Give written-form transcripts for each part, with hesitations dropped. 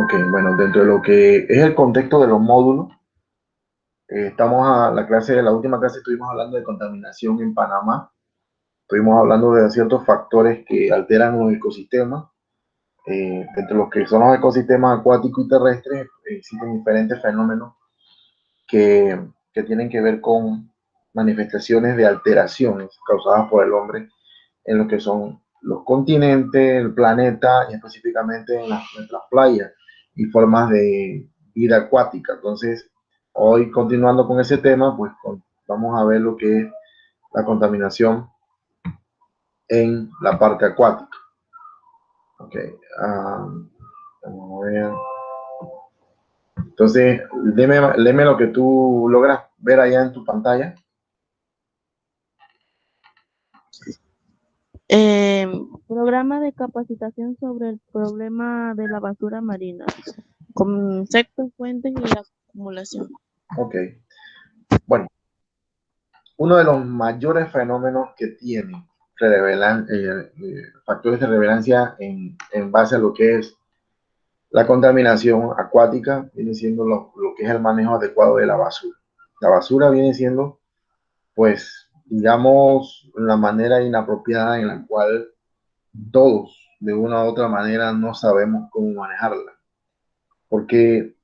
Ok, bueno, dentro de lo que es el contexto de los módulos, estamos a la clase, de la última clase estuvimos hablando de contaminación en Panamá, estuvimos hablando de ciertos factores que alteran los ecosistemas, entre los que son los ecosistemas acuáticos y terrestres, existen diferentes fenómenos que tienen que ver con manifestaciones de alteraciones causadas por el hombre en lo que son los continentes, el planeta y específicamente en nuestras playas y formas de vida acuática. Entonces, hoy continuando con ese tema, pues vamos a ver lo que es la contaminación en la parte acuática. Ok, vamos a ver. Entonces, léeme lo que tú logras ver allá en tu pantalla. Programa de capacitación sobre el problema de la basura marina, conceptos, fuentes y acumulación. Ok, bueno, uno de los mayores fenómenos que tiene factores de relevancia en base a lo que es la contaminación acuática viene siendo lo que es el manejo adecuado de la basura. La basura viene siendo, pues, digamos, la manera inapropiada en la cual todos, de una u otra manera, no sabemos cómo manejarla. Porque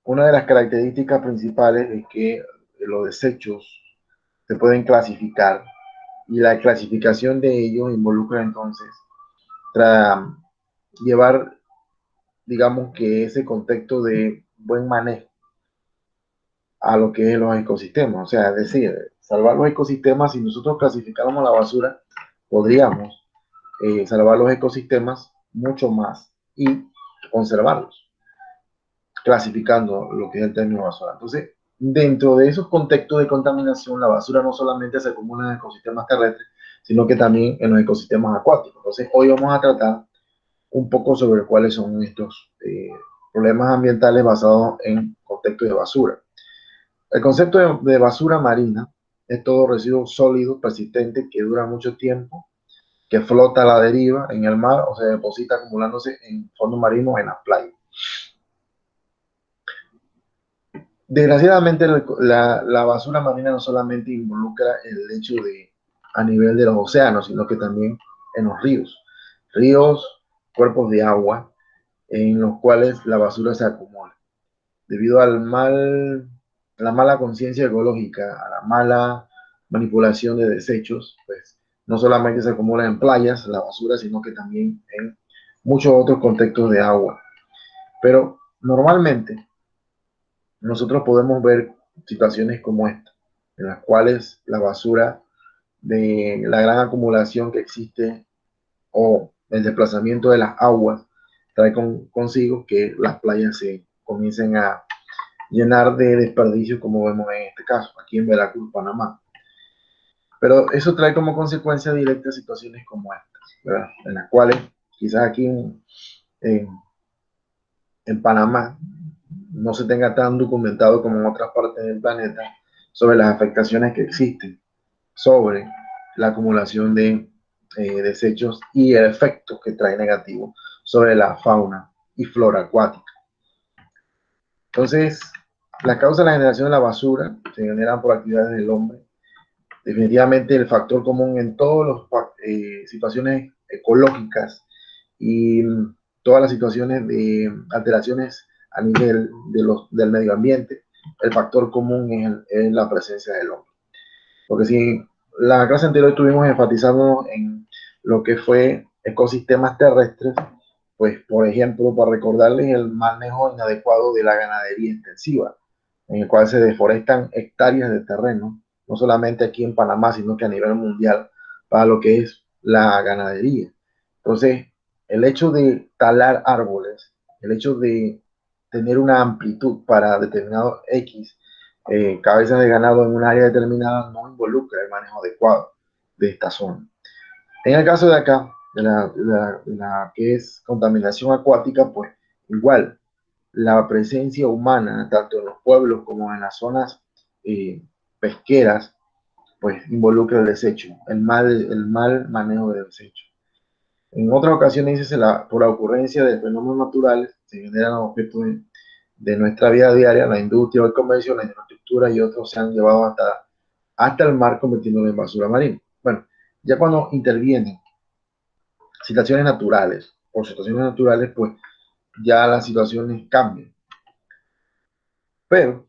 una de las características principales es que los desechos se pueden clasificar y la clasificación de ellos involucra entonces llevar, digamos que ese contexto de buen manejo a lo que es los ecosistemas. O sea, es decir, salvar los ecosistemas, si nosotros clasificáramos la basura, podríamos salvar los ecosistemas mucho más y conservarlos, clasificando lo que es el término basura. Entonces, dentro de esos contextos de contaminación, la basura no solamente se acumula en ecosistemas terrestres, sino que también en los ecosistemas acuáticos. Entonces, hoy vamos a tratar un poco sobre cuáles son estos problemas ambientales basados en contexto de basura. El concepto de basura marina es todo residuo sólido, persistente, que dura mucho tiempo, que flota a la deriva en el mar o se deposita acumulándose en fondos marinos en las playas. Desgraciadamente, la basura marina no solamente involucra el hecho de a nivel de los océanos, sino que también en los ríos. Ríos, cuerpos de agua, en los cuales la basura se acumula. Debido a la mala conciencia ecológica, a la mala manipulación de desechos, pues no solamente se acumula en playas la basura, sino que también en muchos otros contextos de agua. Pero normalmente nosotros podemos ver situaciones como esta, en las cuales la basura de la gran acumulación que existe o el desplazamiento de las aguas trae consigo que las playas se comiencen a llenar de desperdicios como vemos en este caso, aquí en Veracruz, Panamá. Pero eso trae como consecuencia directa situaciones como estas, ¿verdad? En las cuales quizás aquí en Panamá no se tenga tan documentado como en otras partes del planeta sobre las afectaciones que existen sobre la acumulación de desechos y el efecto que trae negativo sobre la fauna y flora acuática. Entonces, la causa de la generación de la basura se generan por actividades del hombre. Definitivamente el factor común en todas las situaciones ecológicas y todas las situaciones de alteraciones a nivel del medio ambiente, el factor común es la presencia del hombre. Porque si la clase anterior estuvimos enfatizando en lo que fue ecosistemas terrestres, pues por ejemplo, para recordarles el manejo inadecuado de la ganadería intensiva, en el cual se deforestan hectáreas de terreno, no solamente aquí en Panamá, sino que a nivel mundial, para lo que es la ganadería. Entonces, el hecho de talar árboles, el hecho de tener una amplitud para determinado X cabezas de ganado en un área determinada no involucra el manejo adecuado de esta zona. En el caso de acá, de la que es contaminación acuática, pues igual la presencia humana, tanto en los pueblos como en las zonas pesqueras, pues involucra el desecho, el mal manejo de desecho. En otras ocasiones dice por la ocurrencia de fenómenos naturales se generan objetos de nuestra vida diaria, la industria o el comercio, la infraestructura y otros se han llevado hasta el mar convirtiéndolo en basura marina. Bueno, ya cuando intervienen situaciones naturales, por situaciones naturales, pues ya las situaciones cambian. Pero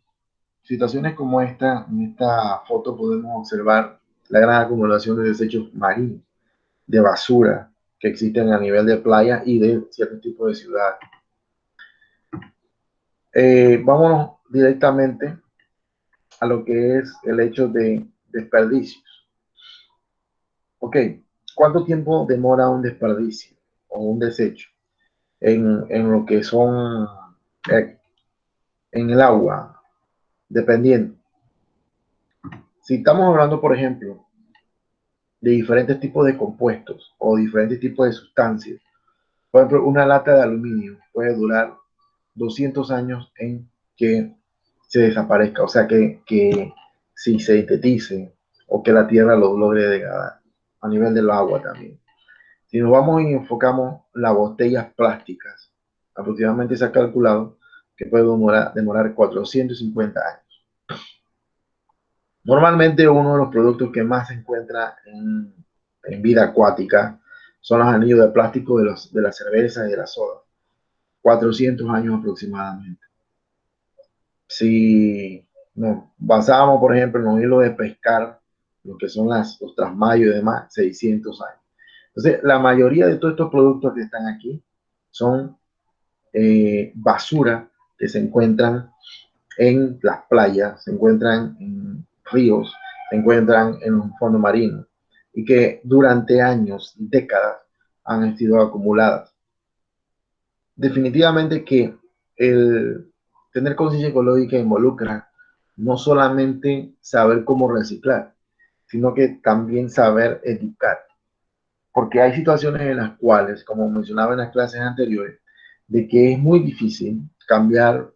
situaciones como esta, en esta foto podemos observar la gran acumulación de desechos marinos, de basura que existen a nivel de playa y de ciertos tipos de ciudades. Vámonos directamente a lo que es el hecho de desperdicios. Ok, ¿cuánto tiempo demora un desperdicio o un desecho en lo que son en el agua? Dependiendo. Si estamos hablando, por ejemplo, de diferentes tipos de compuestos o diferentes tipos de sustancias, por ejemplo, una lata de aluminio puede durar 200 años en que se desaparezca, o sea, que si se sintetice o que la tierra lo logre degradar, a nivel del agua también. Si nos vamos y enfocamos las botellas plásticas, aproximadamente se ha calculado que puede demorar 450 años. Normalmente uno de los productos que más se encuentra en vida acuática son los anillos de plástico de la cerveza y de la soda. 400 años aproximadamente. Si nos basamos, por ejemplo, en los hilos de pescar, lo que son los trasmayos y demás, 600 años. Entonces, la mayoría de todos estos productos que están aquí son basura que se encuentran en las playas, se encuentran en ríos, se encuentran en un fondo marino y que durante años, décadas, han sido acumuladas. Definitivamente que el tener conciencia ecológica involucra no solamente saber cómo reciclar, sino que también saber educar. Porque hay situaciones en las cuales, como mencionaba en las clases anteriores, de que es muy difícil cambiar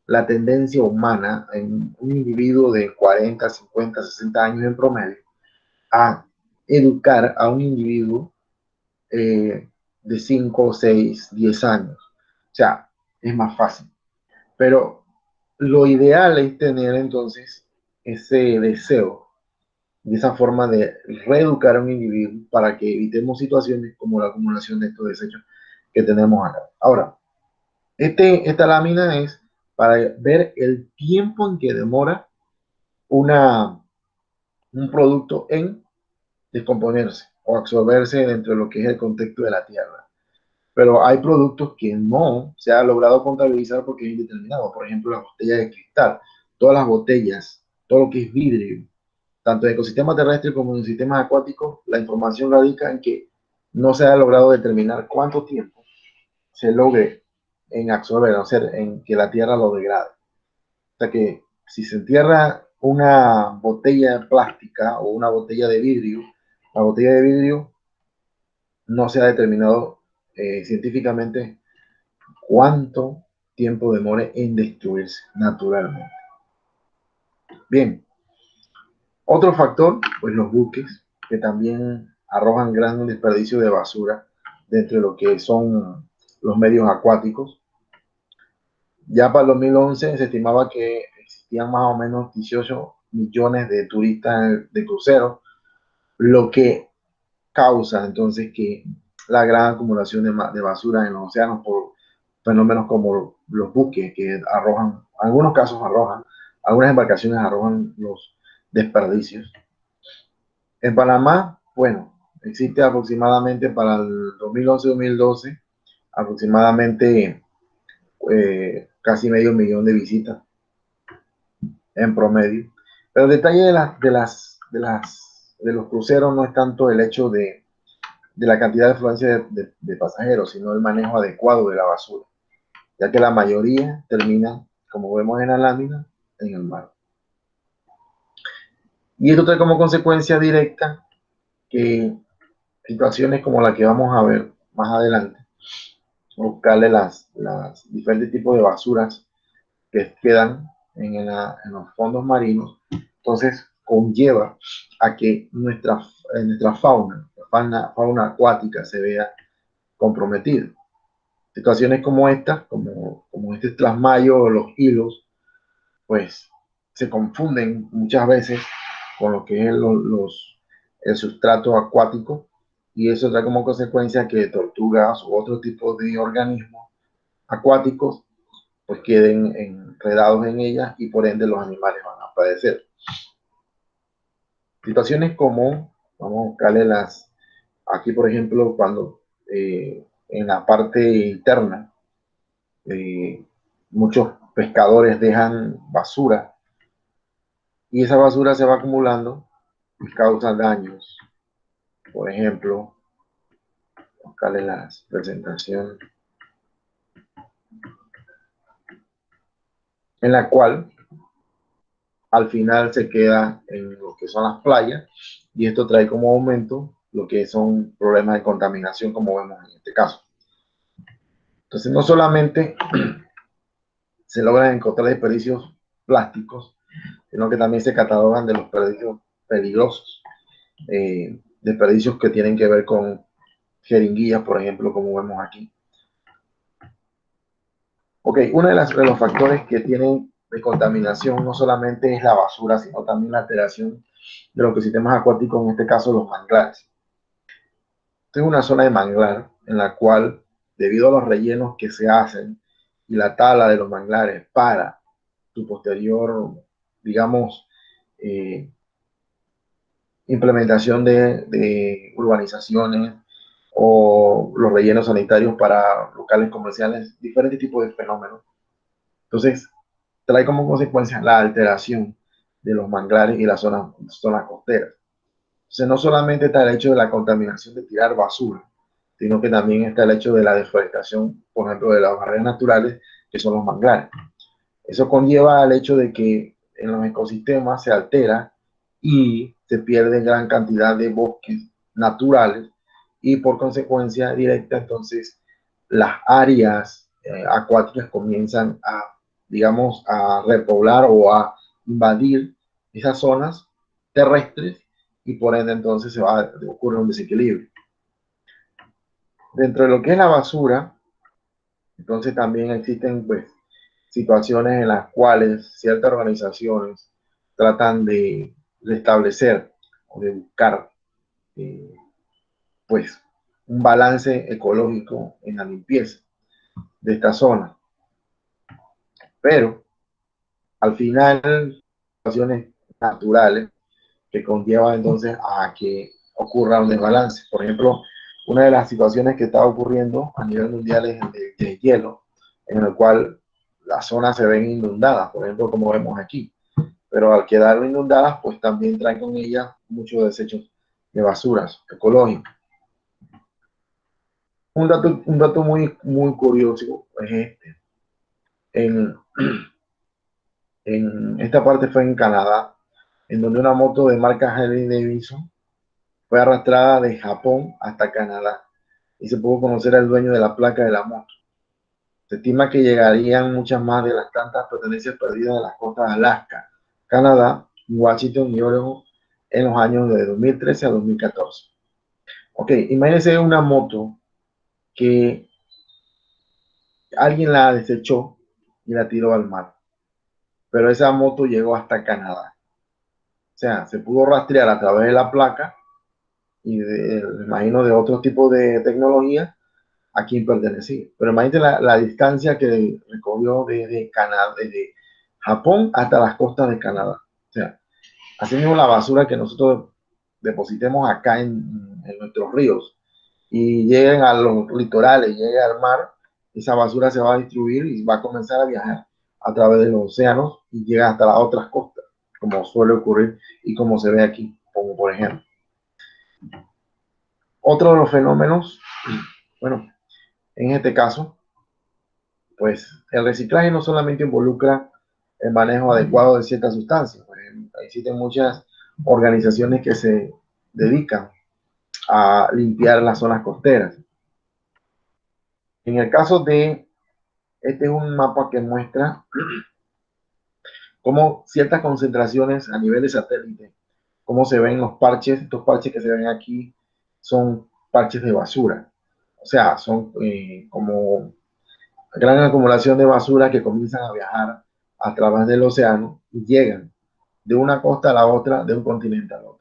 la tendencia humana en un individuo de 40, 50, 60 años en promedio a educar a un individuo de 5, 6, 10 años. O sea, es más fácil. Pero lo ideal es tener entonces ese deseo, de esa forma de reeducar a un individuo para que evitemos situaciones como la acumulación de estos desechos que tenemos acá. Ahora, esta lámina es para ver el tiempo en que demora un producto en descomponerse o absorberse dentro de lo que es el contexto de la Tierra. Pero hay productos que no se ha logrado contabilizar porque es indeterminado. Por ejemplo, las botellas de cristal, todas las botellas, todo lo que es vidrio, tanto en ecosistemas terrestres como en sistemas acuáticos, la información radica en que no se ha logrado determinar cuánto tiempo se logre en absorber, o sea, en que la tierra lo degrade. O sea que si se entierra una botella plástica o una botella de vidrio, la botella de vidrio no se ha determinado científicamente cuánto tiempo demore en destruirse naturalmente. Bien, otro factor, pues los buques, que también arrojan gran desperdicio de basura dentro de lo que son los medios acuáticos. Ya para el 2011 se estimaba que existían más o menos 18 millones de turistas de cruceros, lo que causa entonces que la gran acumulación de basura en los océanos por fenómenos como los buques que arrojan, en algunos casos arrojan, algunas embarcaciones arrojan los desperdicios. En Panamá, bueno, existe aproximadamente para el 2011-2012, aproximadamente casi medio millón de visitas en promedio. Pero el detalle de los cruceros no es tanto el hecho de la cantidad de afluencia de pasajeros, sino el manejo adecuado de la basura, ya que la mayoría termina, como vemos en la lámina, en el mar. Y esto trae como consecuencia directa que situaciones como la que vamos a ver más adelante, buscarle las diferentes tipos de basuras que quedan en los fondos marinos, entonces conlleva a que nuestra fauna acuática se vea comprometida. Situaciones como esta, como este trasmayo o los hilos, pues se confunden muchas veces con lo que es el sustrato acuático, y eso trae como consecuencia que tortugas u otro tipo de organismos acuáticos pues queden enredados en ellas y por ende los animales van a padecer. Situaciones como, vamos a buscarle aquí por ejemplo, cuando en la parte interna muchos pescadores dejan basura y esa basura se va acumulando y causa daños. Por ejemplo, buscarle la presentación en la cual al final se queda en lo que son las playas y esto trae como aumento lo que son problemas de contaminación como vemos en este caso. Entonces no solamente se logran encontrar desperdicios plásticos, sino que también se catalogan de los desperdicios peligrosos, desperdicios que tienen que ver con jeringuillas, por ejemplo, como vemos aquí. Ok, uno de los factores que tienen de contaminación no solamente es la basura, sino también la alteración de los ecosistemas acuáticos, en este caso los manglares. Esta es una zona de manglar en la cual, debido a los rellenos que se hacen y la tala de los manglares para su posterior, digamos, eh, implementación de urbanizaciones o los rellenos sanitarios para locales comerciales, diferentes tipos de fenómenos. Entonces, trae como consecuencia la alteración de los manglares y las zonas costeras. Entonces, no solamente está el hecho de la contaminación de tirar basura, sino que también está el hecho de la deforestación, por ejemplo, de las barreras naturales, que son los manglares. Eso conlleva al hecho de que en los ecosistemas se altera y se pierde gran cantidad de bosques naturales y por consecuencia directa, entonces las áreas acuáticas comienzan a, digamos, a repoblar o a invadir esas zonas terrestres y por ende entonces ocurre un desequilibrio. Dentro de lo que es la basura, entonces también existen pues situaciones en las cuales ciertas organizaciones tratan de restablecer o de buscar eh, pues un balance ecológico en la limpieza de esta zona. Pero al final, situaciones naturales que conllevan entonces a que ocurra un desbalance. Por ejemplo, una de las situaciones que está ocurriendo a nivel mundial es el de hielo, en el cual las zonas se ven inundadas, por ejemplo, como vemos aquí. Pero al quedar inundadas, pues también traen con ellas muchos desechos de basuras ecológicas. Un dato muy curioso es este. En, en esta parte fue en Canadá, en donde una moto de marca Harley Davidson fue arrastrada de Japón hasta Canadá y se pudo conocer al dueño de la placa de la moto. Se estima que llegarían muchas más de las tantas pertenencias perdidas de las costas de Alaska, Canadá, Washington y Oregon en los años de 2013 a 2014. Ok, imagínense una moto que alguien la desechó y la tiró al mar, pero esa moto llegó hasta Canadá. O sea, se pudo rastrear a través de la placa y imagino de otro tipo de tecnología a quién pertenecía. Pero imagínate la distancia que recorrió desde Canadá, desde Japón hasta las costas de Canadá. O sea, así mismo la basura que nosotros depositemos acá en nuestros ríos y lleguen a los litorales, llegue al mar, esa basura se va a distribuir y va a comenzar a viajar a través de los océanos y llega hasta las otras costas, como suele ocurrir y como se ve aquí, como por ejemplo. Otro de los fenómenos, bueno, en este caso, pues el reciclaje no solamente involucra el manejo adecuado de ciertas sustancias, pues, existen muchas organizaciones que se dedican a limpiar las zonas costeras. En el caso de, este es un mapa que muestra cómo ciertas concentraciones a nivel de satélite, cómo se ven los parches, estos parches que se ven aquí son parches de basura, o sea, son como gran acumulación de basura que comienzan a viajar a través del océano y llegan de una costa a la otra, de un continente al otro.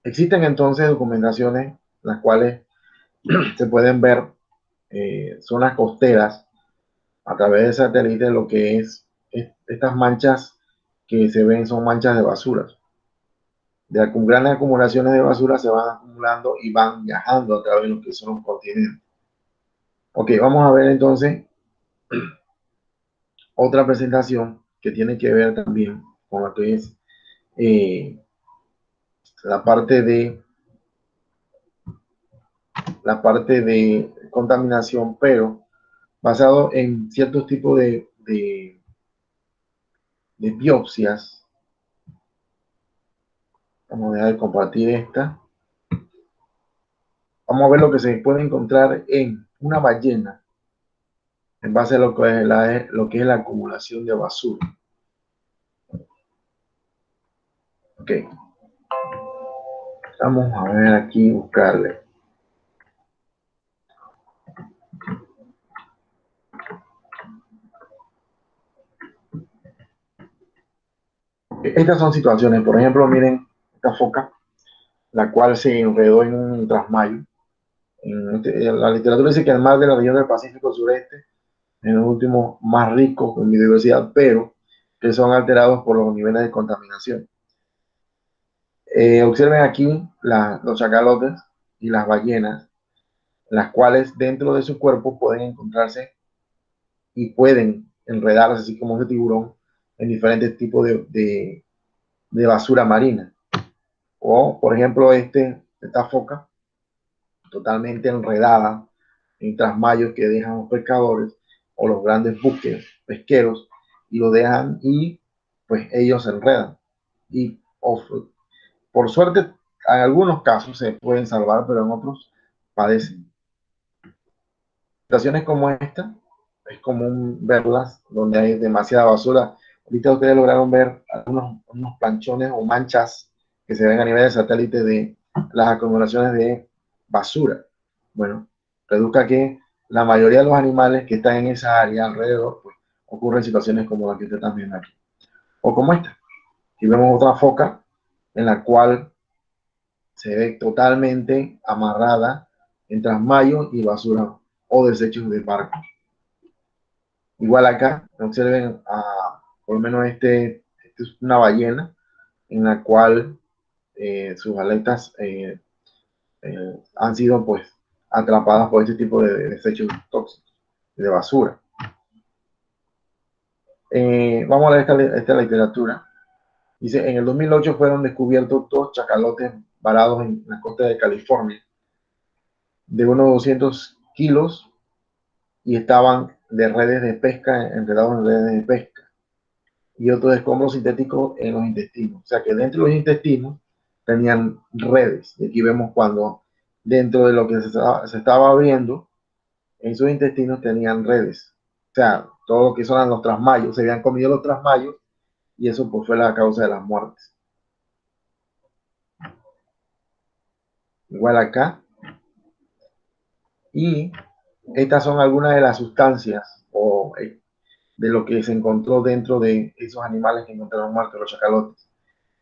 Existen entonces documentaciones las cuales se pueden ver zonas costeras a través de satélite. Lo que es estas manchas que se ven son manchas de basura. De grandes acumulaciones de basura se van acumulando y van viajando a través de lo que son los continentes. Ok, vamos a ver entonces otra presentación que tiene que ver también con lo que es eh, la parte de contaminación, pero basado en ciertos tipos de biopsias. Vamos a dejar de compartir esta. Vamos a ver lo que se puede encontrar en una ballena en base a lo que es la acumulación de basura. Ok. Vamos a ver aquí, buscarle. Estas son situaciones, por ejemplo, miren esta foca, la cual se enredó en un trasmayo. En la literatura dice que el mar de la región del Pacífico Sureste es el último más rico en biodiversidad, pero que son alterados por los niveles de contaminación. Observen aquí los chacalotes y las ballenas, las cuales dentro de su cuerpo pueden encontrarse y pueden enredarse, así como ese tiburón, en diferentes tipos de basura marina. O, por ejemplo, esta foca totalmente enredada en trasmayos que dejan los pescadores o los grandes buques pesqueros y lo dejan y pues ellos se enredan. Y por suerte, en algunos casos se pueden salvar, pero en otros padecen. Situaciones como esta, es común verlas donde hay demasiada basura. Ahorita ustedes lograron ver unos planchones o manchas que se ven a nivel de satélite de las acumulaciones de basura. Bueno, reduzca que la mayoría de los animales que están en esa área alrededor, pues ocurren situaciones como la que usted están viendo aquí. O como esta. Aquí vemos otra foca en la cual se ve totalmente amarrada en trasmayos y basura o desechos de barcos. Igual acá, observen, por lo menos es una ballena en la cual sus aletas han sido pues atrapadas por este tipo de desechos tóxicos, de basura. Vamos a leer esta literatura. Dice, en el 2008 fueron descubiertos 2 chacalotes varados en la costa de California, de unos 200 kilos, y estaban de redes de pesca, enredados en redes de pesca, y otros escombros sintéticos en los intestinos. O sea que dentro de los intestinos tenían redes. Y aquí vemos cuando dentro de lo que se estaba abriendo, en sus intestinos tenían redes. O sea, todo lo que son los trasmayos, se habían comido los trasmayos y eso pues fue la causa de las muertes. Igual acá. Y estas son algunas de las sustancias o de lo que se encontró dentro de esos animales que encontraron muertos, los chacalotes.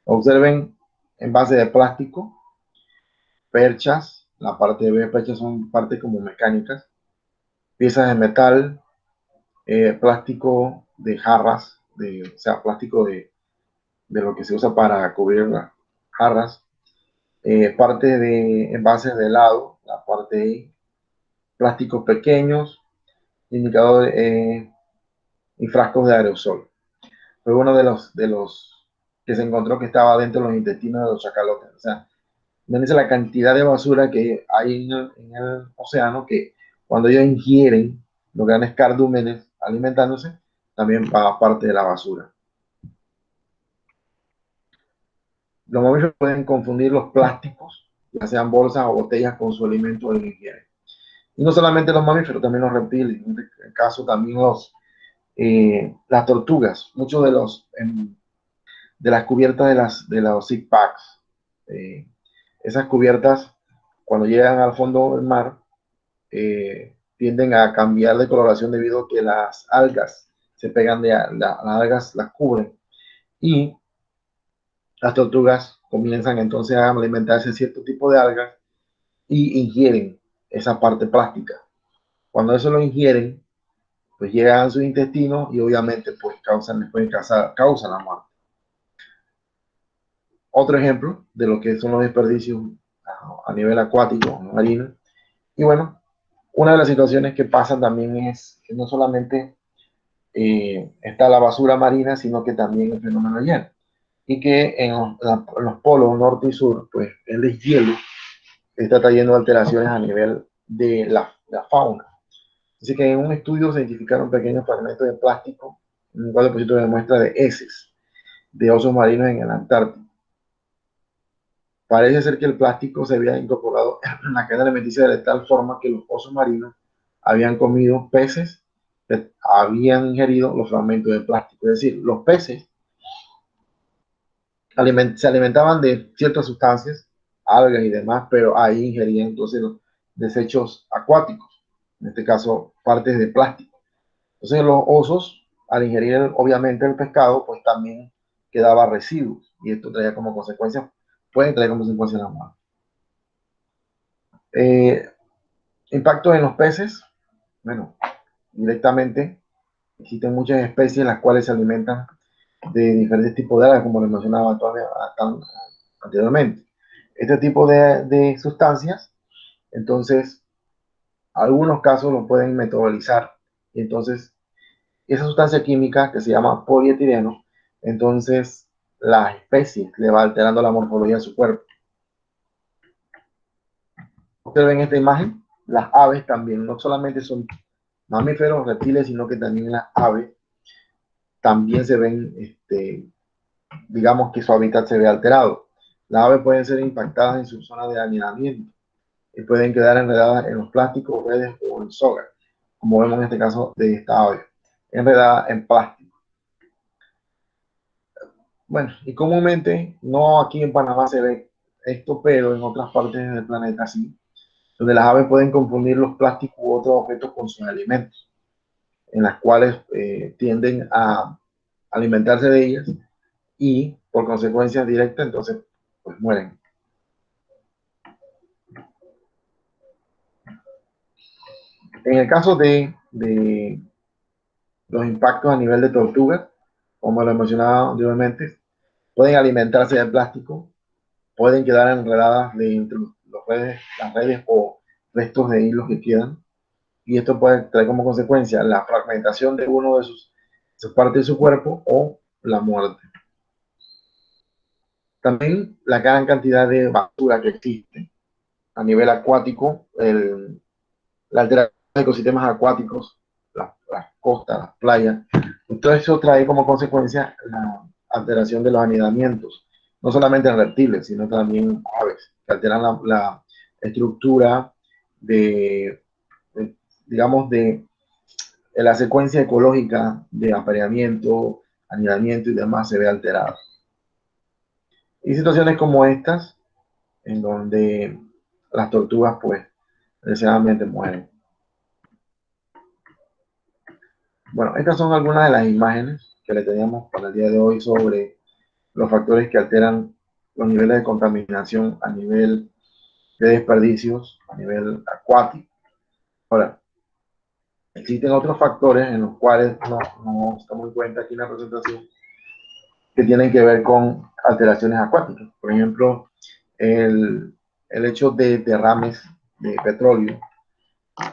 Observen en base de plástico, perchas, la parte de perchas son partes como mecánicas, piezas de metal, plástico de jarras, o sea, plástico de lo que se usa para cubrir las jarras, parte de envases de helado, la parte de plásticos pequeños, indicadores y frascos de aerosol. Fue uno de los que se encontró que estaba dentro de los intestinos de los chacalotes. O sea, imagínense la cantidad de basura que hay en el océano, que cuando ellos ingieren los grandes cardúmenes alimentándose, también va parte de la basura. Los mamíferos pueden confundir los plásticos, ya sean bolsas o botellas, con su alimento de higiene. Y no solamente los mamíferos, también los reptiles, en este caso también las tortugas, muchos de las cubiertas de los zip packs, Esas cubiertas, cuando llegan al fondo del mar, tienden a cambiar de coloración debido a que las algas se pegan las algas las cubren y las tortugas comienzan entonces a alimentarse de cierto tipo de algas y ingieren esa parte plástica. Cuando eso lo ingieren, pues llegan a sus intestinos y obviamente pues causan la muerte. Otro ejemplo de lo que son los desperdicios a nivel acuático, marino. Y bueno, una de las situaciones que pasan también es que no solamente está la basura marina, sino que también el fenómeno hielo. Y que en los polos norte y sur, pues el deshielo está trayendo alteraciones a nivel de la fauna. Así que en un estudio se identificaron pequeños fragmentos de plástico, en un cual de muestra de heces de osos marinos en el Antártico. Parece ser que el plástico se había incorporado en la cadena alimenticia de tal forma que los osos marinos habían comido peces que habían ingerido los fragmentos de plástico. Es decir, los peces se alimentaban de ciertas sustancias, algas y demás, pero ahí ingerían entonces los desechos acuáticos, en este caso partes de plástico. Entonces los osos, al ingerir obviamente el pescado, pues también quedaba residuos y esto traía como consecuencia, puede traer como consecuencia la muerte. Impactos en los peces, bueno, directamente existen muchas especies las cuales se alimentan de diferentes tipos de algas, como les mencionaba anteriormente. Este tipo de sustancias, entonces, algunos casos lo pueden metabolizar. Y entonces, esa sustancia química que se llama polietileno, entonces la especie le va alterando la morfología de su cuerpo. Ustedes ven esta imagen, las aves también, no solamente son mamíferos, reptiles, sino que también las aves también se ven, digamos que su hábitat se ve alterado. Las aves pueden ser impactadas en su zona de anidamiento y pueden quedar enredadas en los plásticos, redes o en sogas, como vemos en este caso de esta ave, enredada en plástico. Bueno, y comúnmente, no aquí en Panamá se ve esto, pero en otras partes del planeta sí, donde las aves pueden confundir los plásticos u otros objetos con sus alimentos, en las cuales tienden a alimentarse de ellas y por consecuencia directa, entonces, pues mueren. En el caso de los impactos a nivel de tortuga, como lo mencionaba anteriormente, pueden alimentarse de plástico, pueden quedar enredadas entre las redes o restos de hilos que quedan, y esto puede traer como consecuencia la fragmentación de uno de sus partes de su cuerpo o la muerte. También la gran cantidad de basura que existe a nivel acuático, la alteración de ecosistemas acuáticos, las costas, las playas, y todo eso trae como consecuencia la alteración de los anidamientos, no solamente en reptiles, sino también aves, que alteran la estructura de, digamos, de la secuencia ecológica de apareamiento, anidamiento y demás se ve alterada. Y situaciones como estas, en donde las tortugas, pues, desgraciadamente mueren. Bueno, estas son algunas de las imágenes que le teníamos para el día de hoy sobre los factores que alteran los niveles de contaminación a nivel de desperdicios, a nivel acuático. Ahora, existen otros factores en los cuales no estamos en cuenta aquí en la presentación que tienen que ver con alteraciones acuáticas. Por ejemplo, el hecho de derrames de petróleo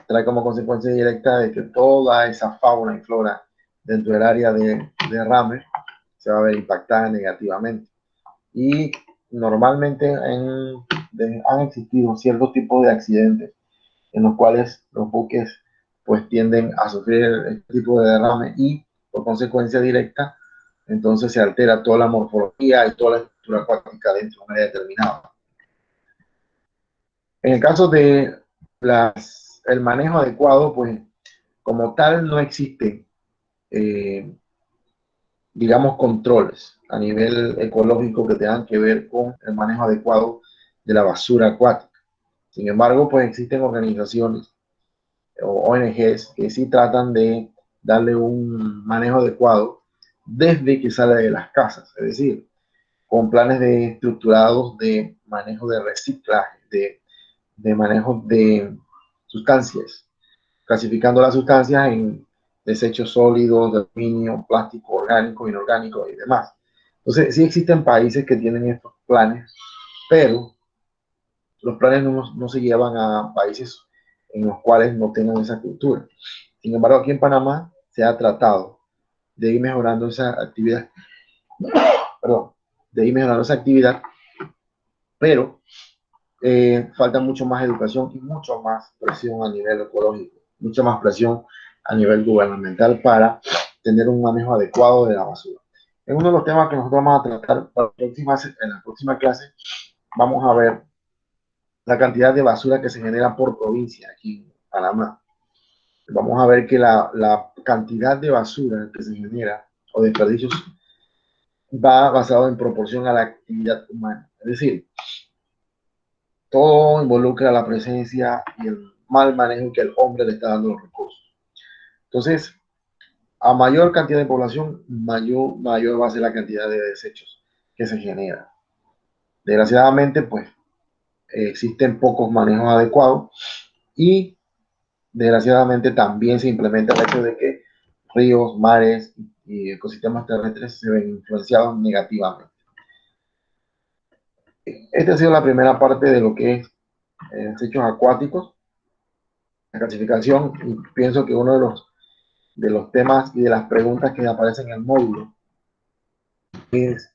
trae como consecuencia directa de que toda esa fauna y flora dentro del área de derrame se va a ver impactada negativamente. Y normalmente han existido ciertos tipos de accidentes en los cuales los buques pues tienden a sufrir este tipo de derrame y por consecuencia directa entonces se altera toda la morfología y toda la estructura acuática dentro de un área determinada. En el caso de el manejo adecuado, pues como tal no existe, digamos, controles a nivel ecológico que tengan que ver con el manejo adecuado de la basura acuática. Sin embargo, pues existen organizaciones o ONGs que sí tratan de darle un manejo adecuado desde que sale de las casas, es decir, con planes estructurados de manejo de reciclaje, de manejo de sustancias, clasificando las sustancias en desechos sólidos, de aluminio, plástico, orgánico, inorgánico y demás. Entonces, sí existen países que tienen estos planes, pero los planes no se llevan a países en los cuales no tengan esa cultura. Sin embargo, aquí en Panamá se ha tratado de ir mejorando esa actividad, perdón, de ir mejorando esa actividad, pero falta mucho más educación y mucho más presión a nivel ecológico, mucha más presión a nivel gubernamental para tener un manejo adecuado de la basura. En uno de los temas que nosotros vamos a tratar en la próxima clase, vamos a ver la cantidad de basura que se genera por provincia aquí en Panamá. Vamos a ver que la cantidad de basura que se genera o desperdicios va basado en proporción a la actividad humana. Es decir, todo involucra la presencia y el mal manejo que el hombre le está dando los recursos. Entonces, a mayor cantidad de población, mayor va a ser la cantidad de desechos que se genera. Desgraciadamente, pues, existen pocos manejos adecuados y desgraciadamente también se implementa el hecho de que ríos, mares y ecosistemas terrestres se ven influenciados negativamente. Esta ha sido la primera parte de lo que es desechos acuáticos, la clasificación, y pienso que uno de los temas y de las preguntas que aparecen en el módulo es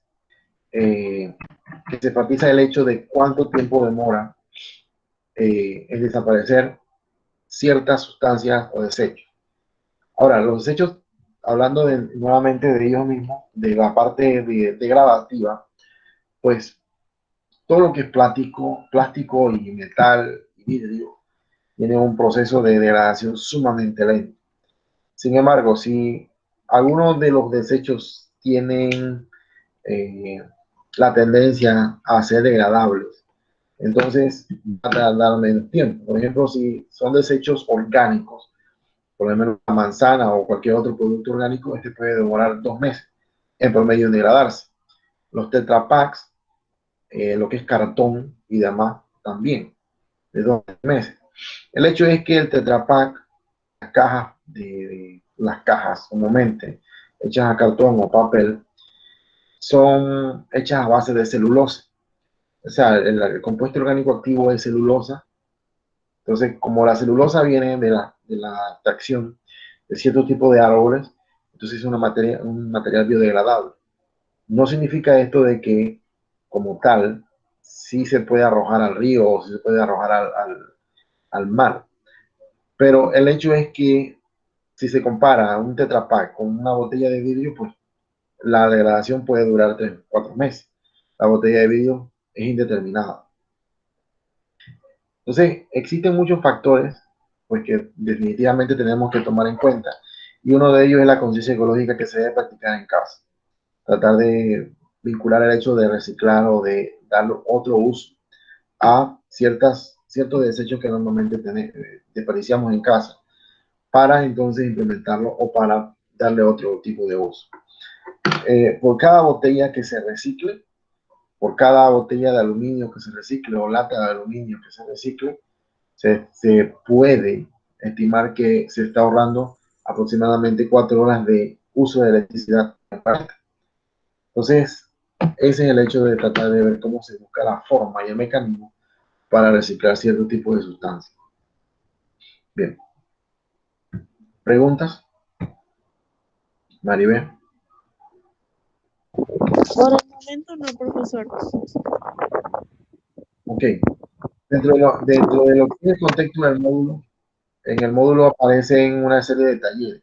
que se enfatiza el hecho de cuánto tiempo demora en desaparecer ciertas sustancias o desechos. Ahora, los desechos, hablando nuevamente de ellos mismos, de la parte degradativa, pues todo lo que es plástico y metal y vidrio tiene un proceso de degradación sumamente lento. Sin embargo, si algunos de los desechos tienen eh, la tendencia a ser degradables, entonces va a tardar menos tiempo. Por ejemplo, si son desechos orgánicos, por ejemplo, la manzana o cualquier otro producto orgánico, este puede demorar 2 meses en promedio en degradarse. Los Tetra Paks, lo que es cartón y demás, también, de 2 meses. El hecho es que el Tetra Pak, las cajas comúnmente hechas a cartón o papel, son hechas a base de celulosa. O sea, el compuesto orgánico activo es celulosa. Entonces, como la celulosa viene de la extracción de cierto tipo de árboles, entonces es un material biodegradable. No significa esto de que, como tal, sí se puede arrojar al río o sí se puede arrojar al mar. Pero el hecho es que si se compara un Tetra Pak con una botella de vidrio, pues la degradación puede durar 3 o 4 meses. La botella de vidrio es indeterminada. Entonces, existen muchos factores pues, que definitivamente tenemos que tomar en cuenta. Y uno de ellos es la conciencia ecológica que se debe practicar en casa. Tratar de vincular el hecho de reciclar o de darle otro uso a ciertos desechos que normalmente desperdiciamos en casa, para entonces implementarlo o para darle otro tipo de uso. Por cada botella que se recicle, por cada botella de aluminio que se recicle o lata de aluminio que se recicle, se puede estimar que se está ahorrando aproximadamente 4 horas de uso de electricidad. Entonces, ese es el hecho de tratar de ver cómo se busca la forma y el mecanismo para reciclar cierto tipo de sustancias. Bien. ¿Preguntas? Maribel. Por el momento no, profesor. Ok. Dentro de lo que es el contexto del módulo, en el módulo aparecen una serie de talleres.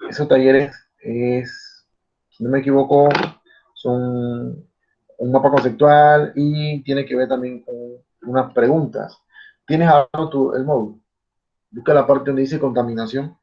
Esos talleres si no me equivoco, son un mapa conceptual y tiene que ver también con unas preguntas. ¿Tienes abierto el módulo? Busca la parte donde dice contaminación.